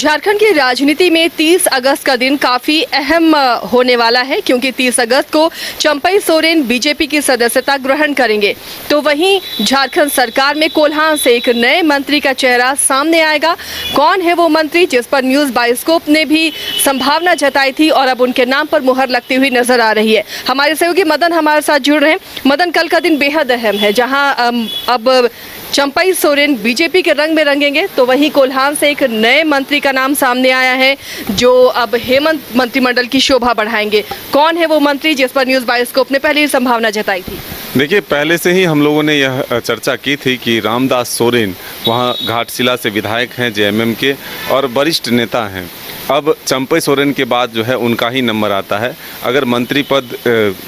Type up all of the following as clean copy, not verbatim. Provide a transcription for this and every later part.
झारखंड की राजनीति में 30 अगस्त का दिन काफी अहम होने वाला है, क्योंकि 30 अगस्त को चंपई सोरेन बीजेपी की सदस्यता ग्रहण करेंगे। तो वहीं झारखंड सरकार में कोल्हान से एक नए मंत्री का चेहरा सामने आएगा। कौन है वो मंत्री जिस पर न्यूज़ बायोस्कोप ने भी संभावना जताई थी और अब उनके नाम पर मुहर लगती हुई नजर आ रही है। हमारे सहयोगी मदन हमारे साथ जुड़ रहे हैं। मदन, कल का दिन बेहद अहम है, जहाँ अब चंपई सोरेन बीजेपी के रंग में रंगेंगे, तो वहीं कोल्हान से एक नए मंत्री का नाम सामने आया है जो अब हेमंत मंत्रिमंडल की शोभा बढ़ाएंगे। कौन है वो मंत्री जिस पर न्यूज़ बायोस्कोप ने पहले ही संभावना जताई थी? देखिए, पहले से ही हम लोगों ने यह चर्चा की थी कि रामदास सोरेन वहाँ घाटशिला से विधायक हैं जेएमएम के और वरिष्ठ नेता हैं। अब चंपई सोरेन के बाद जो है उनका ही नंबर आता है। अगर मंत्री पद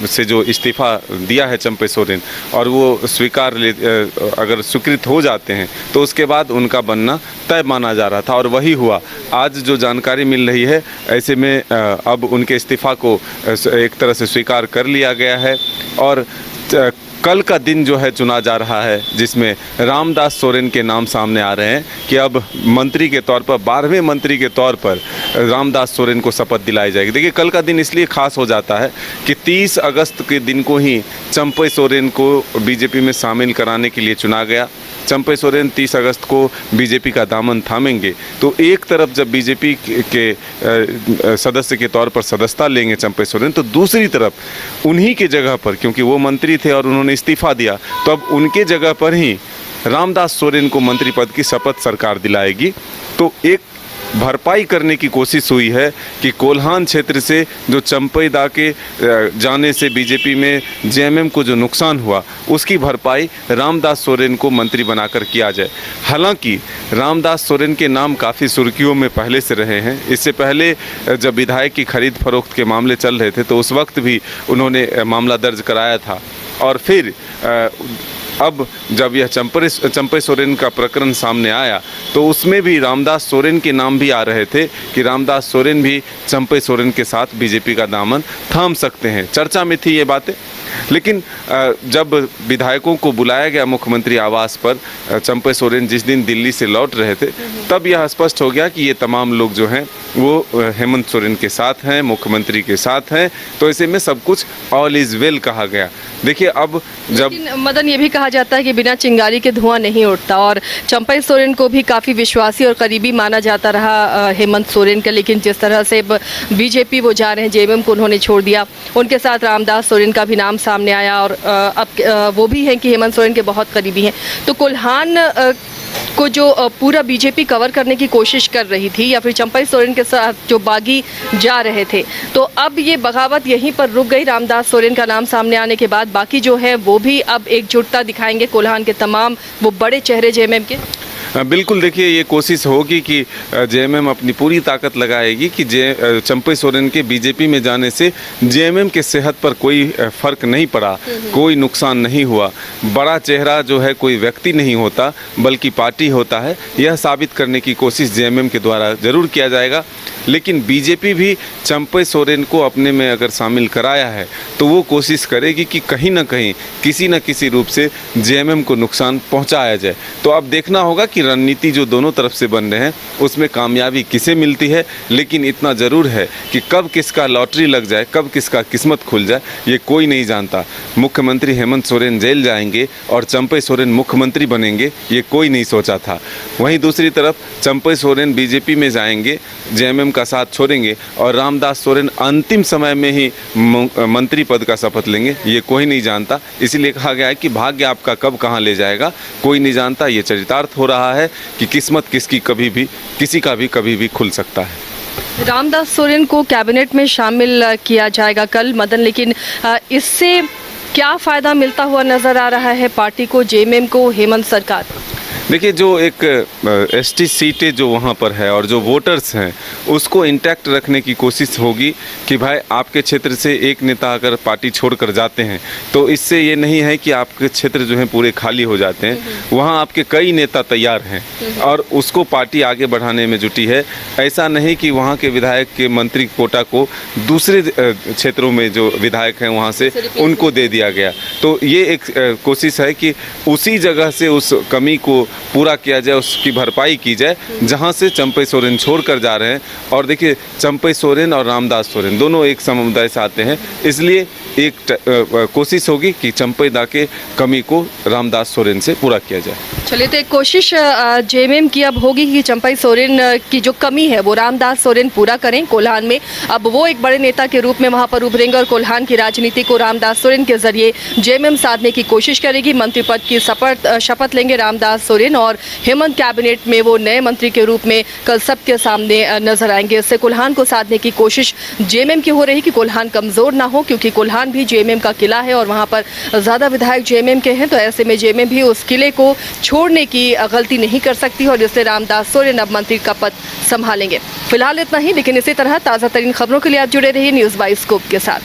से जो इस्तीफ़ा दिया है चंपई सोरेन और वो अगर स्वीकृत हो जाते हैं तो उसके बाद उनका बनना तय माना जा रहा था और वही हुआ। आज जो जानकारी मिल रही है, ऐसे में अब उनके इस्तीफ़ा को एक तरह से स्वीकार कर लिया गया है और कल का दिन जो है चुना जा रहा है, जिसमें रामदास सोरेन के नाम सामने आ रहे हैं कि अब मंत्री के तौर पर 12वें मंत्री के तौर पर रामदास सोरेन को शपथ दिलाई जाएगी। देखिए, कल का दिन इसलिए खास हो जाता है कि 30 अगस्त के दिन को ही चंपई सोरेन को बीजेपी में शामिल कराने के लिए चुना गया। चंपई सोरेन 30 अगस्त को बीजेपी का दामन थामेंगे, तो एक तरफ जब बीजेपी के सदस्य के तौर पर सदस्यता लेंगे चंपई सोरेन, तो दूसरी तरफ उन्हीं के जगह पर, क्योंकि वो मंत्री थे और उन्होंने इस्तीफा दिया, तो अब उनके जगह पर ही रामदास सोरेन को मंत्री पद की शपथ सरकार दिलाएगी। तो एक भरपाई करने की कोशिश हुई है कि कोल्हान क्षेत्र से जो चंपई दा के जाने से बीजेपी में जेएमएम को जो नुकसान हुआ, उसकी भरपाई रामदास सोरेन को मंत्री बनाकर किया जाए। हालांकि रामदास सोरेन के नाम काफ़ी सुर्खियों में पहले से रहे हैं। इससे पहले जब विधायक की खरीद फरोख्त के मामले चल रहे थे तो उस वक्त भी उन्होंने मामला दर्ज कराया था और फिर अब जब यह चंपई सोरेन का प्रकरण सामने आया तो उसमें भी रामदास सोरेन के नाम भी आ रहे थे कि रामदास सोरेन भी चंपई सोरेन के साथ बीजेपी का दामन थाम सकते हैं। चर्चा में थी ये बातें, लेकिन जब विधायकों को बुलाया गया मुख्यमंत्री आवास पर, चंपई सोरेन जिस दिन दिल्ली से लौट रहे थे, तब यह स्पष्ट हो गया कि ये तमाम लोग जो हैं वो हेमंत सोरेन के साथ हैं, मुख्यमंत्री के साथ हैं। तो ऐसे में सब कुछ ऑल इज़ वेल कहा गया। देखिए, अब जब मदन, ये भी कहा जाता है कि बिना चिंगारी के धुआं नहीं उठता और चंपई सोरेन को भी काफ़ी विश्वासी और करीबी माना जाता रहा हेमंत सोरेन का, लेकिन जिस तरह से बीजेपी वो जा रहे हैं, जेएमएम को उन्होंने छोड़ दिया, उनके साथ रामदास सोरेन का भी नाम सामने आया और अब वो भी हैं कि हेमंत सोरेन के बहुत करीबी हैं। तो कोल्हान को जो पूरा बीजेपी कवर करने की कोशिश कर रही थी या फिर चंपई सोरेन के साथ जो बागी जा रहे थे, तो अब ये बगावत यहीं पर रुक गई। रामदास सोरेन का नाम सामने आने के बाद बाकी जो है वो भी अब एकजुटता दिखाएंगे, कोल्हान के तमाम वो बड़े चेहरे जेएमएम के। बिल्कुल, देखिए, ये कोशिश होगी कि जेएमएम अपनी पूरी ताकत लगाएगी कि चंपई सोरेन के बीजेपी में जाने से जेएमएम के सेहत पर कोई फ़र्क नहीं पड़ा, कोई नुकसान नहीं हुआ। बड़ा चेहरा जो है कोई व्यक्ति नहीं होता बल्कि पार्टी होता है, यह साबित करने की कोशिश जेएमएम के द्वारा ज़रूर किया जाएगा। लेकिन बीजेपी भी चंपई सोरेन को अपने में अगर शामिल कराया है तो वो कोशिश करेगी कि कहीं ना कहीं किसी न किसी रूप से जेएमएम को नुकसान पहुंचाया जाए। तो अब देखना होगा कि रणनीति जो दोनों तरफ से बन रहे हैं उसमें कामयाबी किसे मिलती है। लेकिन इतना ज़रूर है कि कब किसका लॉटरी लग जाए, कब किसका किस्मत खुल जाए, ये कोई नहीं जानता। मुख्यमंत्री हेमंत सोरेन जेल जाएंगे और चंपई सोरेन मुख्यमंत्री बनेंगे, ये कोई नहीं सोचा था। वहीं दूसरी तरफ चंपई सोरेन बीजेपी में जाएंगे, जेएमएम का साथ छोड़ेंगे और रामदास सोरेन अंतिम समय में ही मंत्री पद का शपथ लेंगे, ये कोई नहीं जानता। इसीलिए कहा गया है कि भाग्य आपका कब कहाँ ले जाएगा कोई नहीं जानता। ये चरितार्थ हो रहा है कि किस्मत किसकी कभी भी, किसी का भी कभी भी खुल सकता है। रामदास सोरेन को कैबिनेट में शामिल किया जाएगा कल, मदन, लेकिन इससे क्या फ़ायदा मिलता हुआ नज़र आ रहा है पार्टी को, जेएमएम को, हेमंत सरकार? देखिए, जो एक एसटी सीटें जो वहाँ पर है और जो वोटर्स हैं उसको इंटैक्ट रखने की कोशिश होगी कि भाई आपके क्षेत्र से एक नेता अगर पार्टी छोड़कर जाते हैं तो इससे ये नहीं है कि आपके क्षेत्र जो है पूरे खाली हो जाते हैं। वहाँ आपके कई नेता तैयार हैं और उसको पार्टी आगे बढ़ाने में जुटी है। ऐसा नहीं कि वहाँ के विधायक के मंत्री कोटा को दूसरे क्षेत्रों में जो विधायक हैं वहाँ से उनको दे दिया गया। तो ये एक कोशिश है कि उसी जगह से उस कमी को पूरा किया जाए, उसकी भरपाई की जाए जहां से चंपई सोरेन छोड़कर जा रहे हैं। और देखिए चंपई सोरेन और रामदास सोरेन दोनों एक समुदाय से आते हैं, इसलिए एक कोशिश होगी कि चंपई दा के कमी को रामदास सोरेन से पूरा किया जाए। चलिए, तो एक कोशिश जेएमएम की अब होगी कि चंपई सोरेन की जो कमी है वो रामदास सोरेन पूरा करें कोल्हान में। अब वो एक बड़े नेता के रूप में वहां पर उभरेंगे और कोल्हान की राजनीति को रामदास सोरेन के जरिए जेएमएम साधने की कोशिश करेगी। मंत्री पद की शपथ लेंगे रामदास सोरेन और हेमंत कैबिनेट में वो नए मंत्री के रूप में कल सबके सामने नजर आएंगे। इससे कोल्हान को साधने की कोशिश जेएमएम की हो रही कि कोल्हान कमजोर ना हो, क्योंकि कोल्हान भी जेएमएम का किला है और वहां पर ज्यादा विधायक जेएमएम के हैं। तो ऐसे में जेएमएम भी उस किले को छोड़ने की गलती नहीं कर सकती और इससे रामदास सोरेन अब मंत्री का पद संभालेंगे। फिलहाल इतना ही, लेकिन इसी तरह ताज़ा तरीन खबरों के लिए आप जुड़े रहिए न्यूज़ बाइस्कोप के साथ।